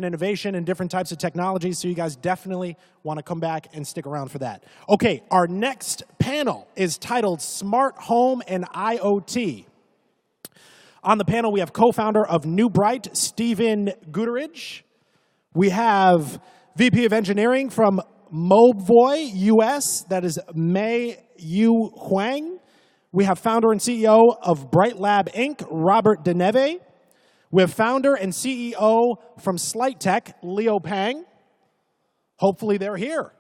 and innovation and different types of technologies, so you guys definitely want to come back and stick around for that. Okay, our next panel is titled Smart Home and IoT. On the panel, we have co-founder of NuBryte, Stephen Gutteridge. We have VP of Engineering from Mobvoi U.S., that is Mei-Yuh Hwang. We have founder and CEO of BriteLab, Inc., Robert Neve. We have founder and CEO from Slightech, Leo Pang. Hopefully they're here.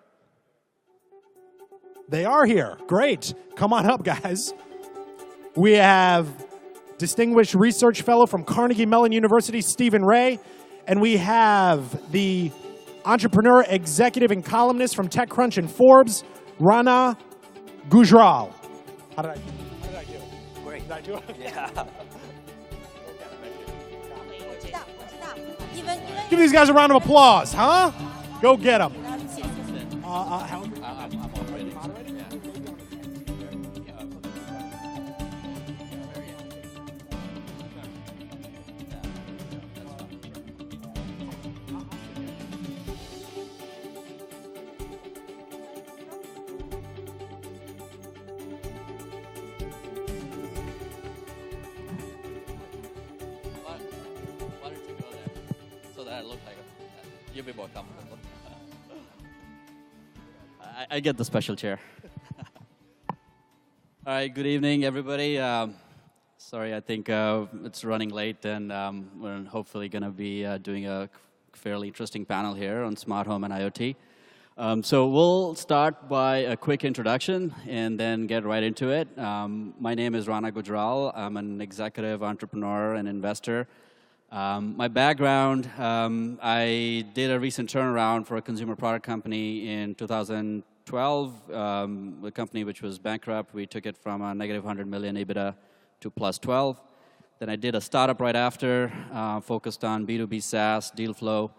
They are here. Great. Come on up, guys. We have Distinguished Research Fellow from Carnegie Mellon University, Stephen Ray. And we have the Entrepreneur, Executive, and Columnist from TechCrunch and Forbes, Rana, Gujral. How did I do? Great. Did I do it? Yeah. Give these guys a round of applause, huh? Go get them. You'll be more comfortable. I get the special chair. All right, good evening, everybody. Sorry, I think it's running late, and we're hopefully going to be doing a fairly interesting panel here on smart home and IoT. So we'll start by a quick introduction and then get right into it. My name is Rana Gujral. I'm an executive entrepreneur and investor. My background, I did a recent turnaround for a consumer product company in 2012, a company which was bankrupt. We took it from a negative 100 million EBITDA to plus 12. Then I did a startup right after, focused on B2B SaaS, deal flow.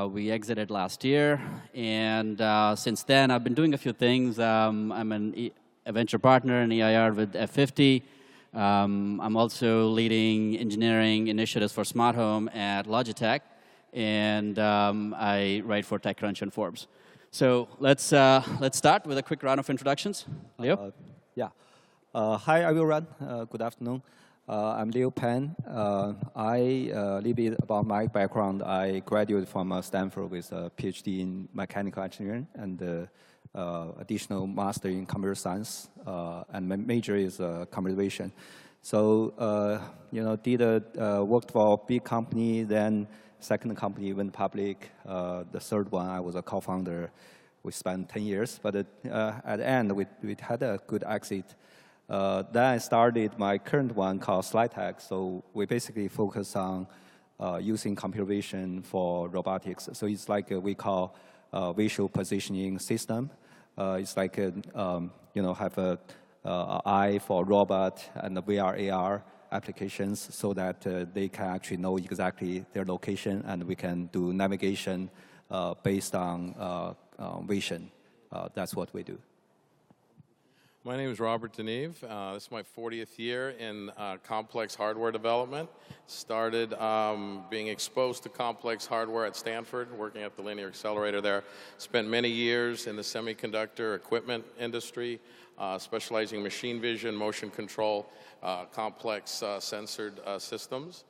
We exited last year, and since then I've been doing a few things. I'm a venture partner in EIR with F50. I'm also leading engineering initiatives for smart home at Logitech, and I write for TechCrunch and Forbes. So let's start with a quick round of introductions. Leo? Hi, everyone. Good afternoon. I'm Leo Pan. A little bit about my background. I graduated from Stanford with a PhD in mechanical engineering and additional master in computer science, and my major is computer vision. So, worked for a big company, then second company went public. The third one, I was a co-founder. We spent 10 years, but at the end, we had a good exit. Then I started my current one called Slightech. So we basically focus on using computer vision for robotics. So it's like we call visual positioning system. It's like have a eye for robot and the VR, AR applications, so that they can actually know exactly their location, and we can do navigation based on vision. That's what we do. My name is Robert Neve. This is my 40th year in complex hardware development. Started being exposed to complex hardware at Stanford, working at the linear accelerator there. Spent many years in the semiconductor equipment industry, specializing in machine vision, motion control, complex censored systems.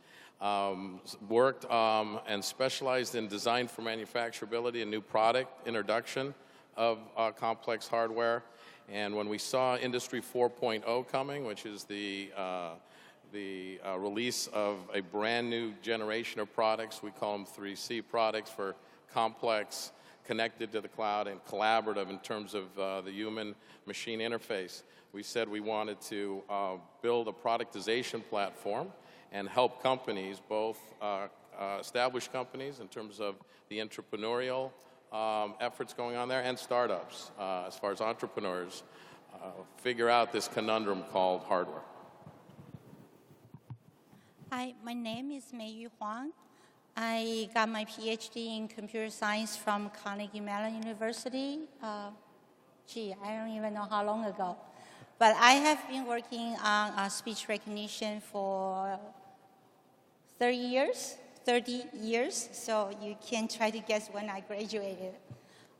Worked and specialized in design for manufacturability and new product introduction of complex hardware. And when we saw Industry 4.0 coming, which is the release of a brand new generation of products, we call them 3C products, for complex, connected to the cloud, and collaborative in terms of the human-machine interface. We said we wanted to build a productization platform and help companies, both established companies in terms of the entrepreneurial efforts going on there, and startups, as far as entrepreneurs, figure out this conundrum called hardware. Hi, my name is Mei-Yuh Hwang. I got my PhD in computer science from Carnegie Mellon University. I don't even know how long ago. But I have been working on speech recognition for 30 years. 30 years, so you can try to guess when I graduated.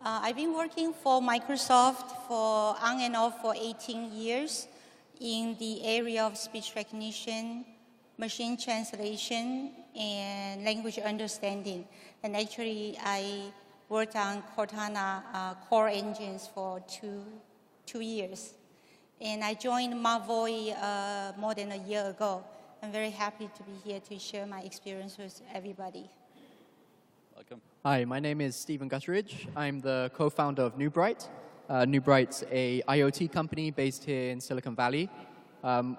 I've been working for Microsoft for on and off for 18 years in the area of speech recognition, machine translation, and language understanding. And actually, I worked on Cortana core engines for two years. And I joined Mobvoi more than a year ago. I'm very happy to be here to share my experience with everybody. Welcome. Hi, my name is Stephen Gutteridge. I'm the co-founder of NuBryte. NuBryte's a IoT company based here in Silicon Valley.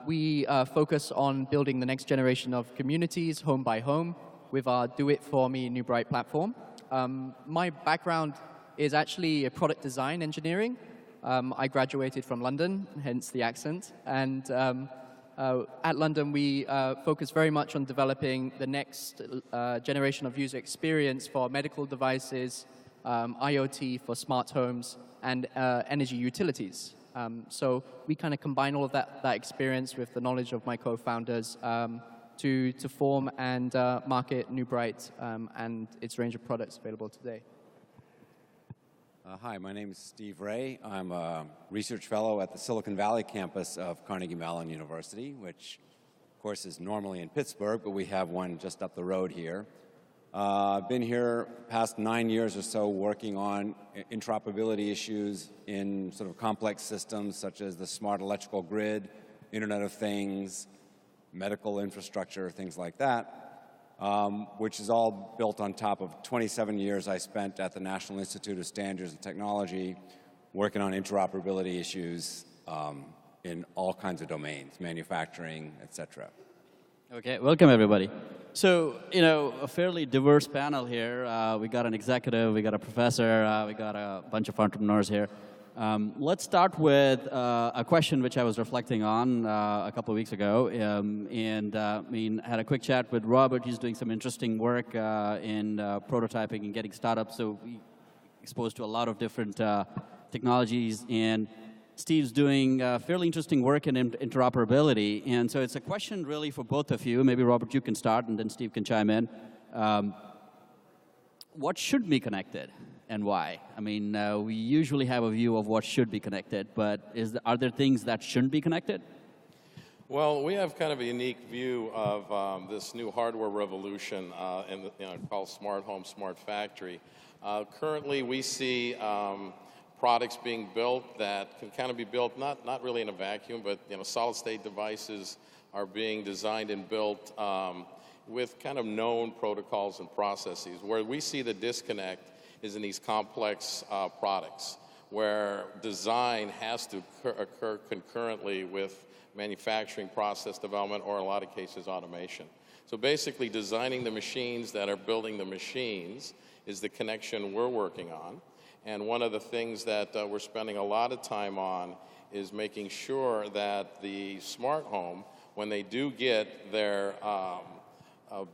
We focus on building the next generation of communities, home by home, with our do-it-for-me NuBryte platform. My background is actually a product design engineering. I graduated from London, hence the accent. And at London, we focus very much on developing the next generation of user experience for medical devices, IoT for smart homes, and energy utilities. So we kind of combine all of that experience with the knowledge of my co-founders to form and market NuBryte and its range of products available today. Hi, my name is Steve Ray. I'm a research fellow at the Silicon Valley campus of Carnegie Mellon University, which, of course, is normally in Pittsburgh, but we have one just up the road here. I've been here past 9 years or so working on interoperability issues in sort of complex systems such as the smart electrical grid, Internet of Things, medical infrastructure, things like that. Which is all built on top of 27 years I spent at the National Institute of Standards and Technology working on interoperability issues in all kinds of domains, manufacturing, et cetera. Okay, welcome everybody. So, a fairly diverse panel here. We got an executive, we got a professor, we got a bunch of entrepreneurs here. Let's start with a question which I was reflecting on a couple of weeks ago, I had a quick chat with Robert. He's doing some interesting work in prototyping and getting startups, so we exposed to a lot of different technologies, and Steve's doing fairly interesting work in interoperability, and so it's a question really for both of you. Maybe Robert, you can start, and then Steve can chime in. What should be connected? And why? I mean, we usually have a view of what should be connected, but are there things that shouldn't be connected? Well, we have kind of a unique view of this new hardware revolution called smart home, smart factory. Currently, we see products being built that can kind of be built not really in a vacuum, but solid-state devices are being designed and built with kind of known protocols and processes. Where we see the disconnect is in these complex products where design has to occur concurrently with manufacturing process development, or in a lot of cases automation. So basically designing the machines that are building the machines is the connection we're working on. And one of the things that we're spending a lot of time on is making sure that the smart home, when they do get their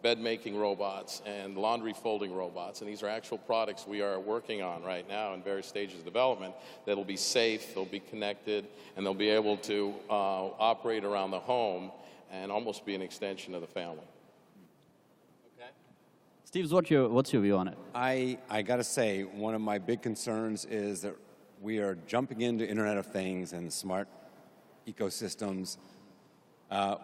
bed-making robots and laundry-folding robots, and these are actual products we are working on right now in various stages of development, that'll be safe, they'll be connected, and they'll be able to operate around the home and almost be an extension of the family. Okay. Steve, what's your view on it? I got to say, one of my big concerns is that we are jumping into Internet of Things and smart ecosystems.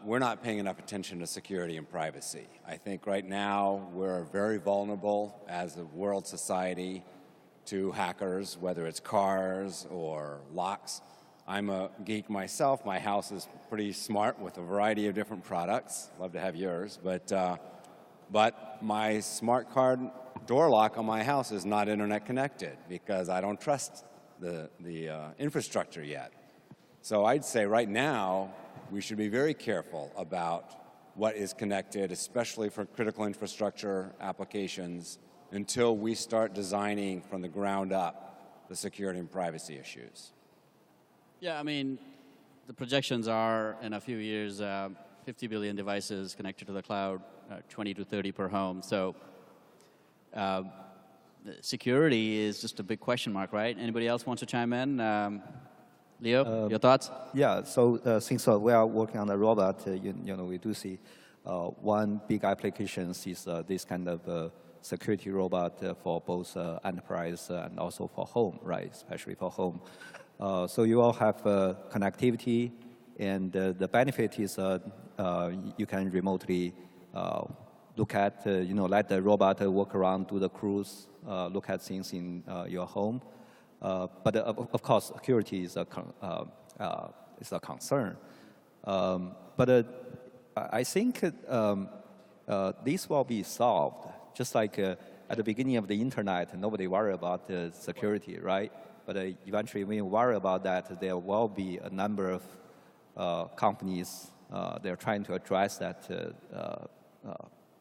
We're not paying enough attention to security and privacy. I think right now we're very vulnerable as a world society to hackers, whether it's cars or locks. I'm a geek myself. My house is pretty smart with a variety of different products. Love to have yours. But my smart card door lock on my house is not internet connected because I don't trust the infrastructure yet. So I'd say right now, we should be very careful about what is connected, especially for critical infrastructure applications, until we start designing from the ground up the security and privacy issues. Yeah, I mean, the projections are in a few years, 50 billion devices connected to the cloud, 20 to 30 per home. So security is just a big question mark, right? Anybody else want to chime in? Leo, your thoughts? Yeah, so since we are working on the robot, we do see One big application is this kind of security robot for both enterprise and also for home, right? Especially for home. So you all have connectivity, and the benefit is you can remotely look at, let the robot walk around, do the cruise, look at things in your home. But of course, security is a concern. But I think this will be solved. Just like at the beginning of the internet, nobody worried about security, right? But eventually, when you worry about that, there will be a number of companies they're trying to address that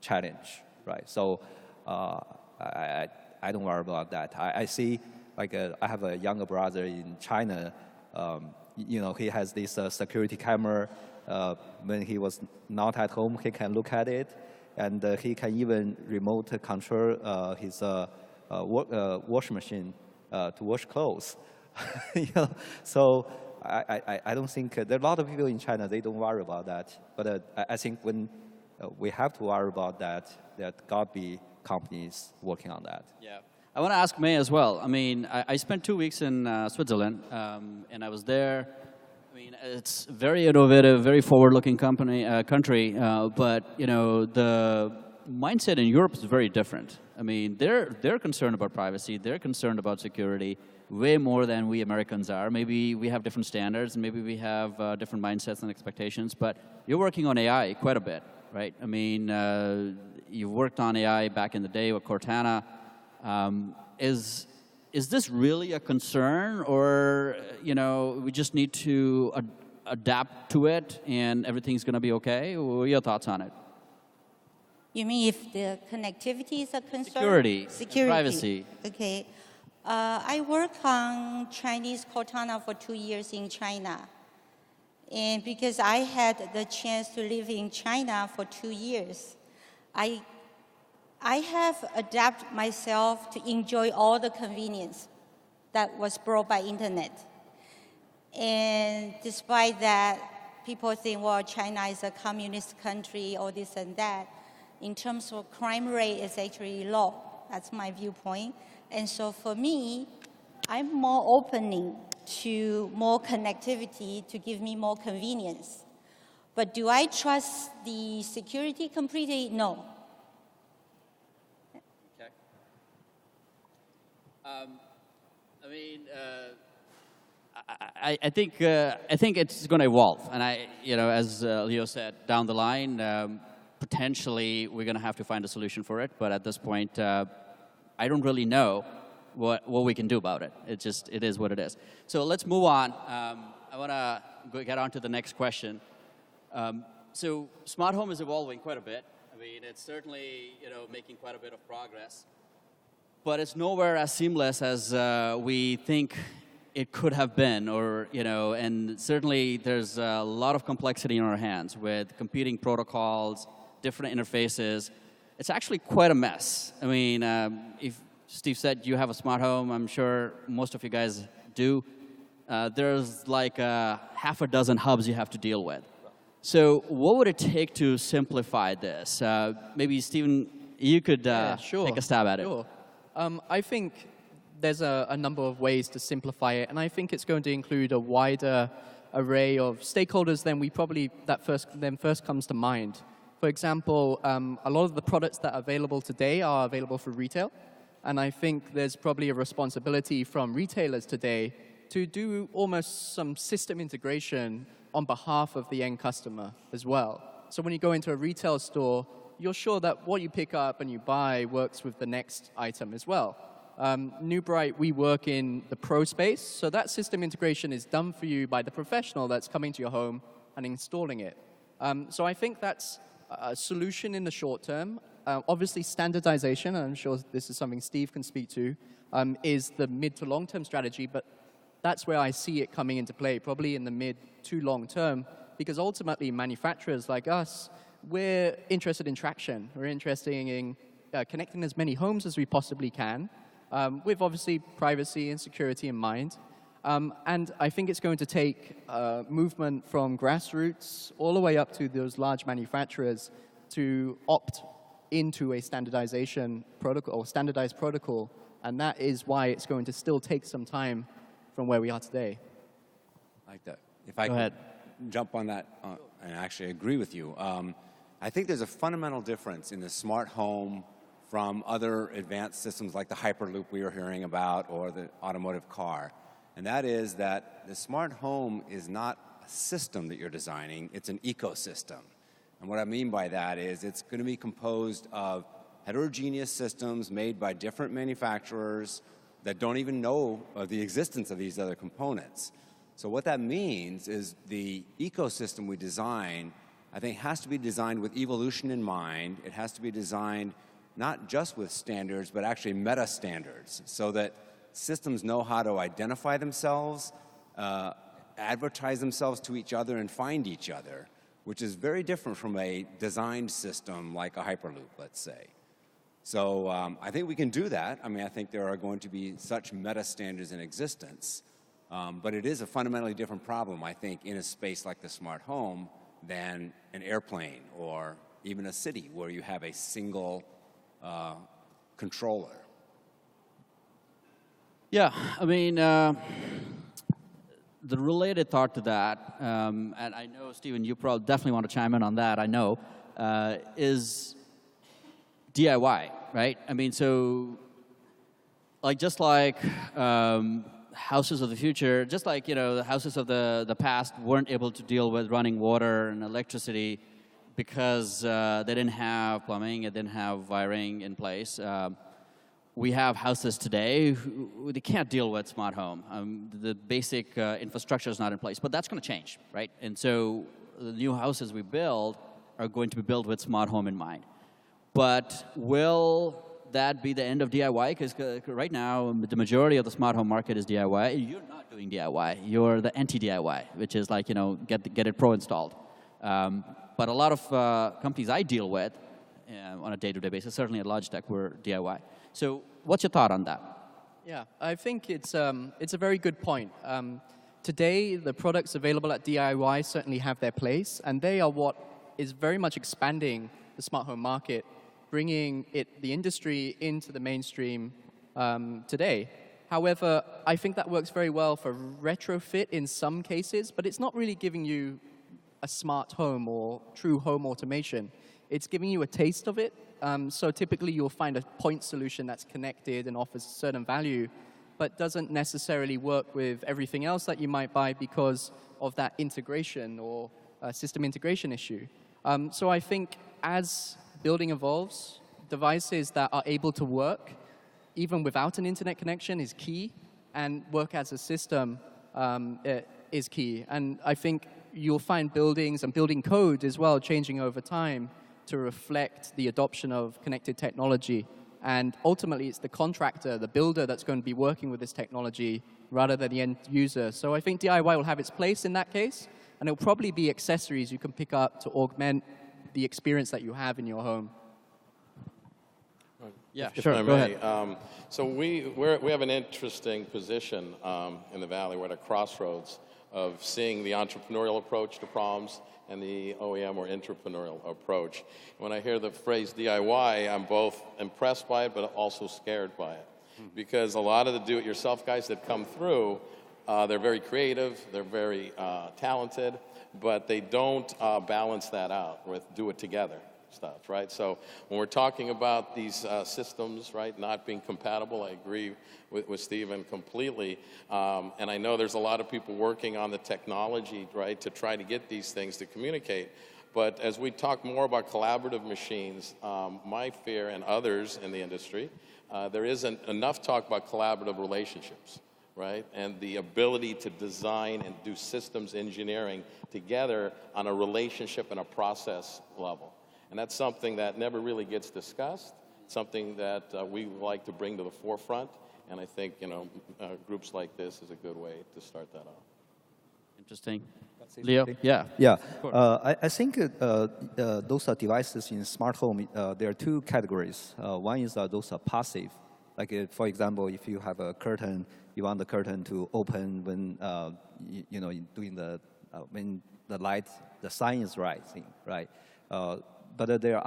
challenge, right? So I don't worry about that. I see, like, I have a younger brother in China. He has this security camera. When he was not at home, he can look at it, and he can even remote control his washing machine to wash clothes. So I don't think there are a lot of people in China, they don't worry about that. But I think when we have to worry about that, there got to be companies working on that. Yeah. I want to ask Mei as well. I mean, I spent 2 weeks in Switzerland, and I was there. I mean, it's very innovative, very forward-looking country, but the mindset in Europe is very different. I mean, they're concerned about privacy, they're concerned about security way more than we Americans are. Maybe we have different standards, maybe we have different mindsets and expectations, but you're working on AI quite a bit, right? I mean, you've worked on AI back in the day with Cortana. Is this really a concern, or we just need to adapt to it and everything's going to be okay? What are your thoughts on it? You mean if the connectivity is a concern? Security. Privacy. Okay. I worked on Chinese Cortana for 2 years in China. And because I had the chance to live in China for 2 years, I have adapted myself to enjoy all the convenience that was brought by internet. And despite that, people think, well, China is a communist country, or this and that. In terms of crime rate, it's actually low. That's my viewpoint. And so for me, I'm more opening to more connectivity to give me more convenience. But do I trust the security completely? No. Okay. I mean, I think it's going to evolve, and as Leo said, down the line, potentially we're going to have to find a solution for it. But at this point, I don't really know what we can do about it. It is what it is. So let's move on. I want to get on to the next question. So smart home is evolving quite a bit. I mean, it's certainly making quite a bit of progress, but it's nowhere as seamless as we think it could have been, and certainly there's a lot of complexity in our hands with competing protocols, different interfaces. It's actually quite a mess. I mean, if Steve said you have a smart home, I'm sure most of you guys do. There's like half a dozen hubs you have to deal with. So what would it take to simplify this? Maybe, Stephen, you could take a stab at it. Sure. I think there's a number of ways to simplify it, and I think it's going to include a wider array of stakeholders than first comes to mind. For example, a lot of the products that are available today are available for retail, and I think there's probably a responsibility from retailers today to do almost some system integration on behalf of the end customer as well. So when you go into a retail store, you're sure that what you pick up and you buy works with the next item as well. NuBryte, we work in the pro space, so that system integration is done for you by the professional that's coming to your home and installing it. So I think that's a solution in the short term. Obviously, standardization, and I'm sure this is something Steve can speak to, is the mid to long-term strategy, but that's where I see it coming into play, probably in the mid to long term, because ultimately manufacturers like us, we're interested in traction. We're interested in connecting as many homes as we possibly can, with obviously privacy and security in mind. And I think it's going to take movement from grassroots all the way up to those large manufacturers to opt into a standardization protocol or standardized protocol, and that is why it's going to still take some time from where we are today. Like that. If I could jump on that and actually agree with you. I think there's a fundamental difference in the smart home from other advanced systems like the Hyperloop we were hearing about or the automotive car. And that is that the smart home is not a system that you're designing, it's an ecosystem. And what I mean by that is it's going to be composed of heterogeneous systems made by different manufacturers that don't even know of the existence of these other components. So what that means is the ecosystem we design, I think, has to be designed with evolution in mind. It has to be designed not just with standards, but actually meta standards, so that systems know how to identify themselves, advertise themselves to each other, and find each other, which is very different from a designed system like a Hyperloop, let's say. So I think we can do that. I mean, I think there are going to be such meta standards in existence, but it is a fundamentally different problem, I think, in a space like the smart home than an airplane or even a city where you have a single controller. Yeah, I mean, the related thought to that, and I know, Stephen, you probably definitely want to chime in on that, I know, is DIY, right? I mean, so, like, just like houses of the future, just like, you know, the houses of the past weren't able to deal with running water and electricity because they didn't have plumbing, they didn't have wiring in place. We have houses today, they can't deal with smart home. The basic infrastructure is not in place, but that's going to change, right? And so the new houses we build are going to be built with smart home in mind. But will that be the end of DIY? Because right now, the majority of the smart home market is DIY. You're not doing DIY. You're the anti-DIY, which is like, you know, get it pro installed. But a lot of companies I deal with on a day-to-day basis, certainly at Logitech, we're DIY. So what's your thought on that? Yeah, I think it's a very good point. Today, the products available at DIY certainly have their place, and they are what is very much expanding the smart home market, bringing the industry into the mainstream today. However, I think that works very well for retrofit in some cases, but it's not really giving you a smart home or true home automation. It's giving you a taste of it. So typically you'll find a point solution that's connected and offers a certain value, but doesn't necessarily work with everything else that you might buy because of that integration or system integration issue. So I think as building evolves, devices that are able to work even without an internet connection is key, and work as a system is key. And I think you'll find buildings and building code as well changing over time to reflect the adoption of connected technology. And ultimately, it's the contractor, the builder, that's going to be working with this technology rather than the end user. So I think DIY will have its place in that case, and it'll probably be accessories you can pick up to augment the experience that you have in your home. Yeah, If sure, I go may, ahead. So we have an interesting position in the Valley. We're at a crossroads of seeing the entrepreneurial approach to problems and the OEM or entrepreneurial approach. When I hear the phrase DIY, I'm both impressed by it, but also scared by it. Because a lot of the do-it-yourself guys that come through, they're very creative, they're very talented, but they don't balance that out with do-it-together stuff, right? So when we're talking about these systems, right, not being compatible, I agree with Stephen completely. And I know there's a lot of people working on the technology, right, to try to get these things to communicate. But as we talk more about collaborative machines, my fear and others in the industry, there isn't enough talk about collaborative relationships, right? And the ability to design and do systems engineering together on a relationship and a process level. And that's something that never really gets discussed, something that we like to bring to the forefront. And I think, you know, groups like this is a good way to start that off. Interesting. Leo? Yeah. Yeah. I think those are devices in smart home. There are two categories. One is those are passive. Like, for example, if you have a curtain, you want the curtain to open when, doing when the light, the sign is rising, right? But there are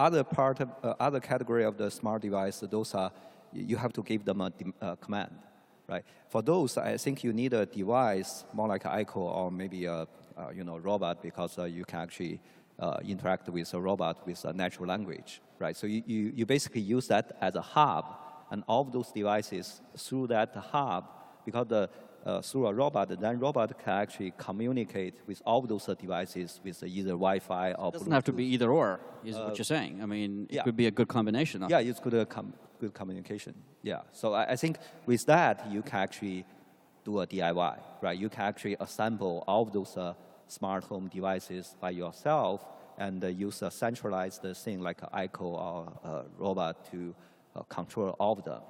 other category of the smart device. Those are you have to give them a command, right? For those, I think you need a device more like an Echo or maybe a robot, because you can actually interact with a robot with a natural language, right? So you basically use that as a hub, and all of those devices through that hub, because through a robot, then robot can actually communicate with all of those devices with either Wi-Fi or Bluetooth. It doesn't have to be either or, is what you're saying. I mean, it could be a good combination. Yeah, it's good communication. Yeah, so I think with that, you can actually do a DIY, right? You can actually assemble all of those smart home devices by yourself and use a centralized thing like an Echo or a robot to control all of them.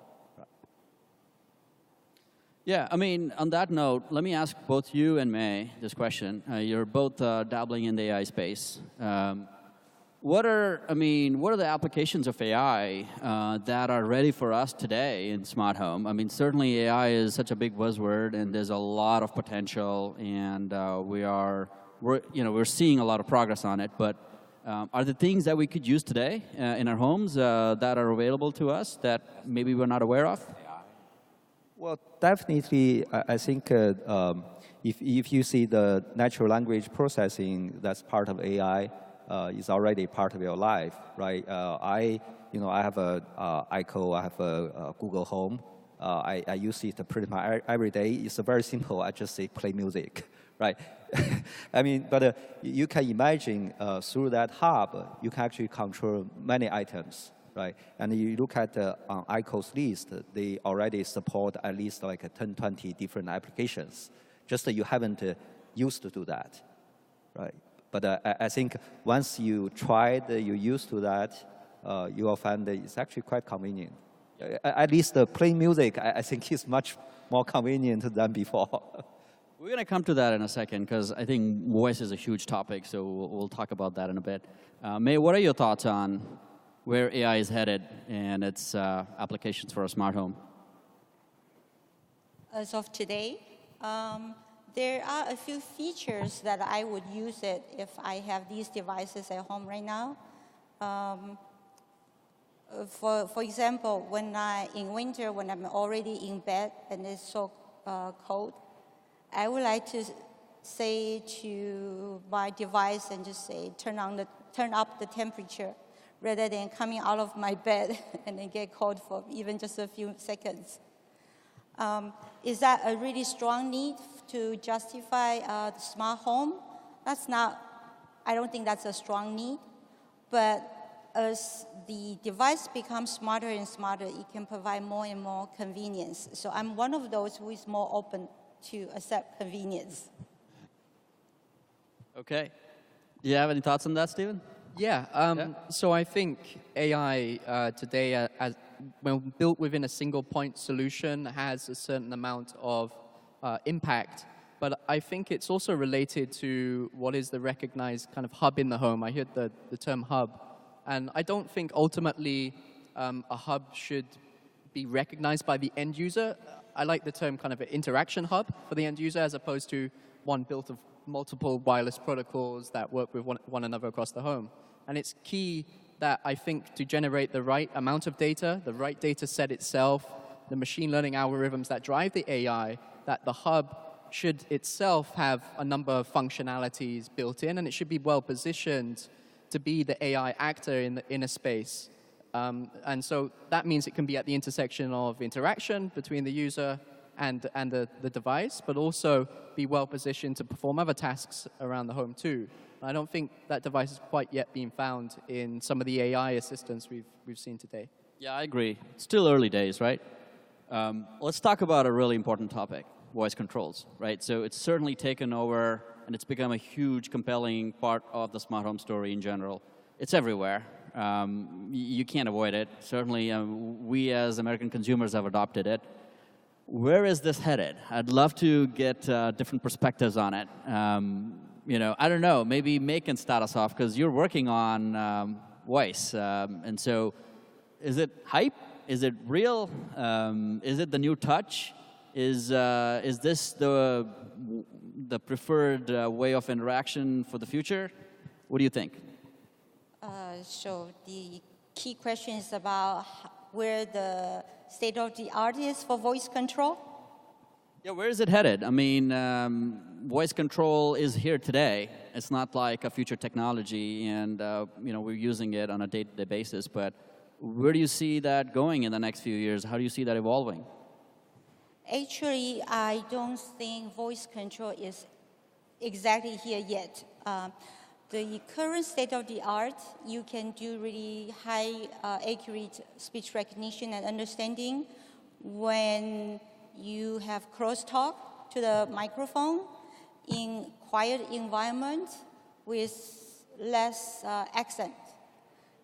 Yeah, I mean, on that note, let me ask both you and Mei this question. You're both dabbling in the AI space. What are the applications of AI that are ready for us today in smart home? I mean, certainly AI is such a big buzzword, and there's a lot of potential, and we're seeing a lot of progress on it. But are there things that we could use today in our homes that are available to us that maybe we're not aware of? Well, definitely, I think if you see the natural language processing that's part of AI, is already part of your life, right? I have a Echo, I have a Google Home. I use it pretty much every day. It's very simple. I just say play music, right? I mean, but you can imagine through that hub, you can actually control many items, right? And you look at on Echo's list, they already support at least like 10, 20 different applications. Just that you haven't used to do that, right? But I think once you tried, you used to that, you will find that it's actually quite convenient. At least playing music, I think is much more convenient than before. We're going to come to that in a second, because I think voice is a huge topic, so we'll talk about that in a bit. Mei, what are your thoughts on where AI is headed and its applications for a smart home? As of today, there are a few features that I would use it if I have these devices at home right now. For example, in winter, when I'm already in bed and it's so cold, I would like to say to my device and just say, turn up the temperature, rather than coming out of my bed and then get cold for even just a few seconds. Is that a really strong need to justify the smart home? I don't think that's a strong need. But as the device becomes smarter and smarter, it can provide more and more convenience. So I'm one of those who is more open to accept convenience. Okay. Do you have any thoughts on that, Stephen? Yeah. So I think AI today, when built within a single point solution, has a certain amount of impact. But I think it's also related to what is the recognized kind of hub in the home. I heard the term hub. And I don't think ultimately a hub should be recognized by the end user. I like the term kind of an interaction hub for the end user, as opposed to one built of multiple wireless protocols that work with one another across the home. And it's key that I think to generate the right amount of data, the right data set itself, the machine learning algorithms that drive the AI, that the hub should itself have a number of functionalities built in, and it should be well positioned to be the AI actor in a space. And so that means it can be at the intersection of interaction between the user and the device, but also be well positioned to perform other tasks around the home too. I don't think that device has quite yet been found in some of the AI assistants we've seen today. Yeah, I agree. It's still early days, right? Let's talk about a really important topic, voice controls, right? So it's certainly taken over, and it's become a huge, compelling part of the smart home story in general. It's everywhere. You can't avoid it. Certainly, we as American consumers have adopted it. Where is this headed? I'd love to get different perspectives on it. I don't know. Maybe Mei can start us off, because you're working on voice. And so is it hype? Is it real? Is it the new touch? Is this the preferred way of interaction for the future? What do you think? So the key question is about where the state of the art is for voice control. Yeah, where is it headed? I mean, voice control is here today. It's not like a future technology, and we're using it on a day-to-day basis. But where do you see that going in the next few years? How do you see that evolving? Actually, I don't think voice control is exactly here yet. The current state of the art, you can do really high accurate speech recognition and understanding when you have crosstalk to the microphone in quiet environment with less accent.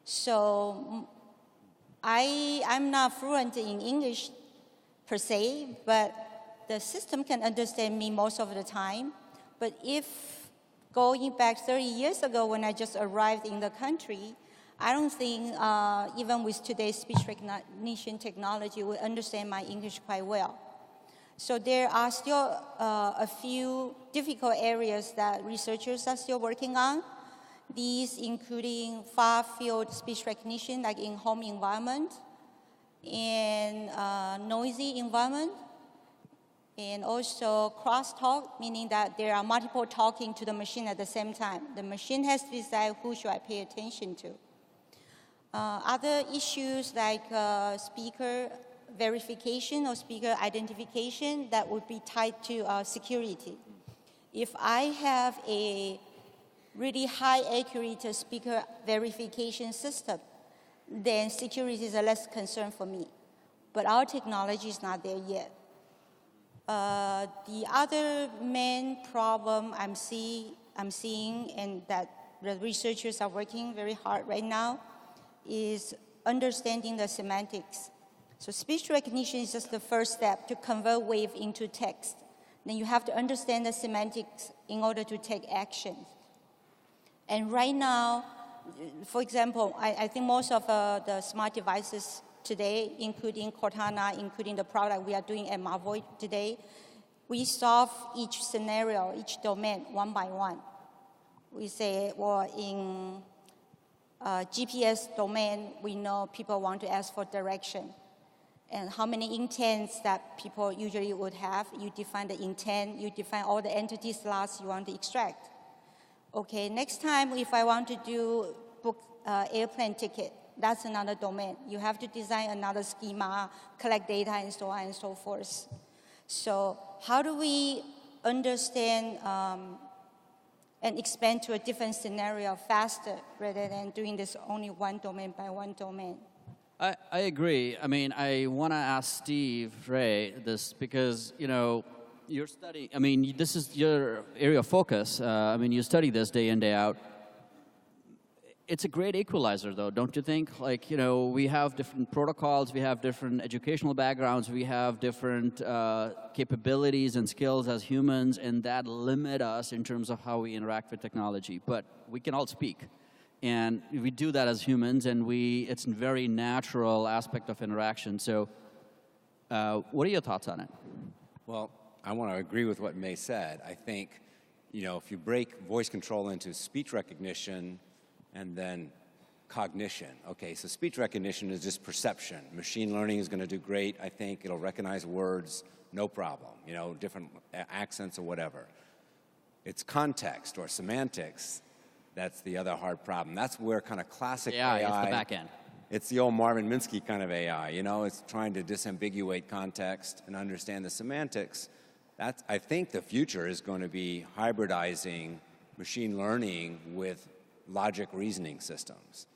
So I'm not fluent in English per se, but the system can understand me most of the time. But if going back 30 years ago when I just arrived in the country, I don't think even with today's speech recognition technology will understand my English quite well. So there are still a few difficult areas that researchers are still working on. These including far-field speech recognition, like in home environment, and noisy environment, and also crosstalk, meaning that there are multiple talking to the machine at the same time. The machine has to decide who should I pay attention to. Other issues like speaker verification or speaker identification that would be tied to security. If I have a really high accurate speaker verification system, then security is a less concern for me. But our technology is not there yet. The other main problem I'm seeing and that the researchers are working very hard right now is understanding the semantics. So speech recognition is just the first step to convert wave into text. Then you have to understand the semantics in order to take action. And right now, for example, I think most of the smart devices today, including Cortana, including the product we are doing at Mobvoi today, we solve each scenario, each domain, one by one. We say, well, in GPS domain, we know people want to ask for direction. And how many intents that people usually would have, you define the intent, you define all the entity slots you want to extract. Okay, next time if I want to book airplane ticket, that's another domain. You have to design another schema, collect data, and so on and so forth. So how do we understand and expand to a different scenario faster rather than doing this only one domain by one domain? I agree. I mean, I want to ask Steve Ray this because, you're studying, I mean, this is your area of focus. I mean, you study this day in, day out. It's a great equalizer, though, don't you think? Like, we have different protocols, we have different educational backgrounds, we have different capabilities and skills as humans, and that limit us in terms of how we interact with technology. But we can all speak. And we do that as humans, and it's a very natural aspect of interaction. So what are your thoughts on it? Well, I want to agree with what Mei said. I think, if you break voice control into speech recognition and then cognition. Okay, so speech recognition is just perception. Machine learning is going to do great. I think it'll recognize words, no problem, different accents or whatever. It's context or semantics. That's the other hard problem. That's where kind of classic AI, it's the back end. It's the old Marvin Minsky kind of AI, it's trying to disambiguate context and understand the semantics. I think the future is going to be hybridizing machine learning with logic reasoning systems.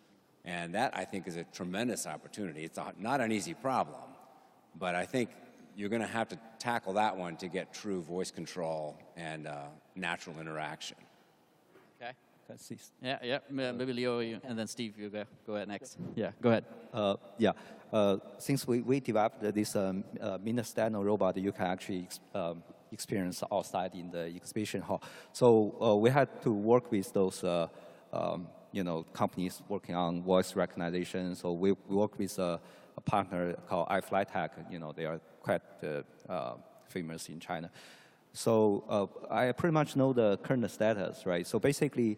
And that, I think, is a tremendous opportunity. It's not an easy problem, but I think you're going to have to tackle that one to get true voice control and natural interaction. Okay. Yeah. Maybe Leo, and then Steve, you go ahead next. Yeah, go ahead. Since we developed this mini-steno robot, you can actually experience outside in the exhibition hall. So we had to work with those companies working on voice recognition. So we work with a partner called Slightech. They are quite famous in China. So I pretty much know the current status, right? So basically,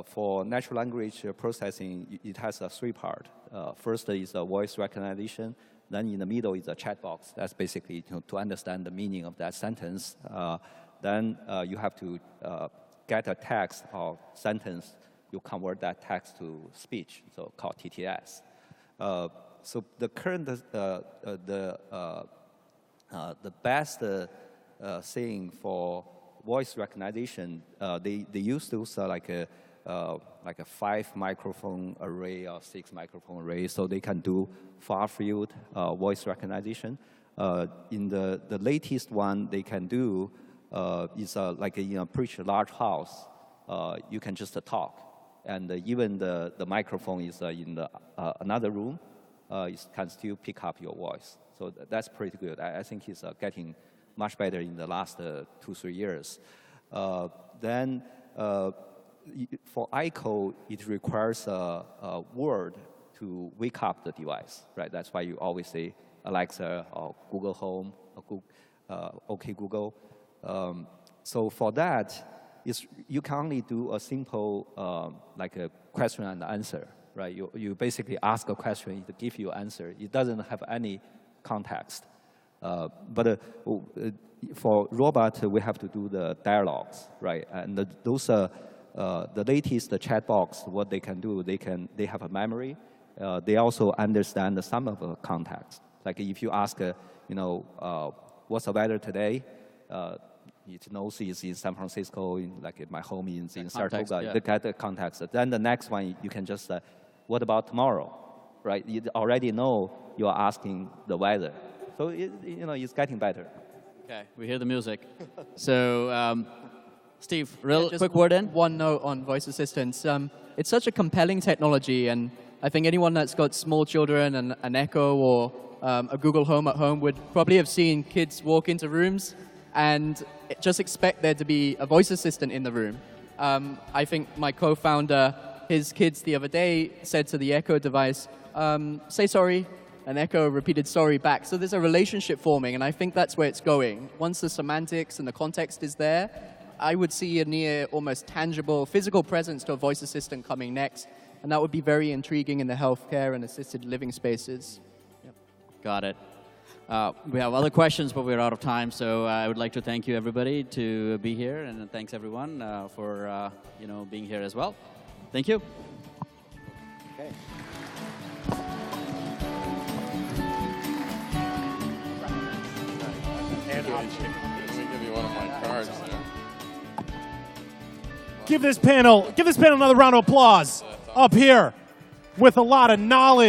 for natural language processing, it has a three-part. First is voice recognition. Then in the middle is a chat box. That's basically to understand the meaning of that sentence. Then you have to get a text or sentence. You convert that text to speech, so called TTS. So the current, the best thing for voice recognition, they use those like a 5 microphone array or 6 microphone array, so they can do far field voice recognition. In the latest one they can do is like a pretty large house. You can just talk, and even the microphone is in the, another room. It can still pick up your voice. So that's pretty good. I think it's getting much better in the last 2-3 years. Then for ICO, it requires a word to wake up the device, right? That's why you always say Alexa or Google Home or Google, OK Google. So for that, you can only do a simple like a question and answer, right? You basically ask a question, it gives you an answer. It doesn't have any context. But for robot, we have to do the dialogues, right? And those the latest chat box, what they can do, they have a memory. They also understand some of the context. Like if you ask, what's the weather today? It knows it's in San Francisco, like my home is in Saratoga. Yeah. They get the context. Then the next one, you can just, what about tomorrow, right? You already know you are asking the weather. So it's getting better. Okay, we hear the music. So, Steve, Just quick word in. One note on voice assistants. It's such a compelling technology, and I think anyone that's got small children and an Echo or a Google Home at home would probably have seen kids walk into rooms and just expect there to be a voice assistant in the room. I think my co-founder, his kids the other day said to the Echo device, say sorry, and Echo repeated sorry back. So there's a relationship forming, and I think that's where it's going. Once the semantics and the context is there, I would see a near almost tangible physical presence to a voice assistant coming next, and that would be very intriguing in the healthcare and assisted living spaces. Yep. Got it. We have other questions, but we're out of time. So I would like to thank you, everybody, to be here, and thanks everyone for being here as well. Thank you. Okay. Let me give you one of my cards there. Give this panel another round of applause up here with a lot of knowledge.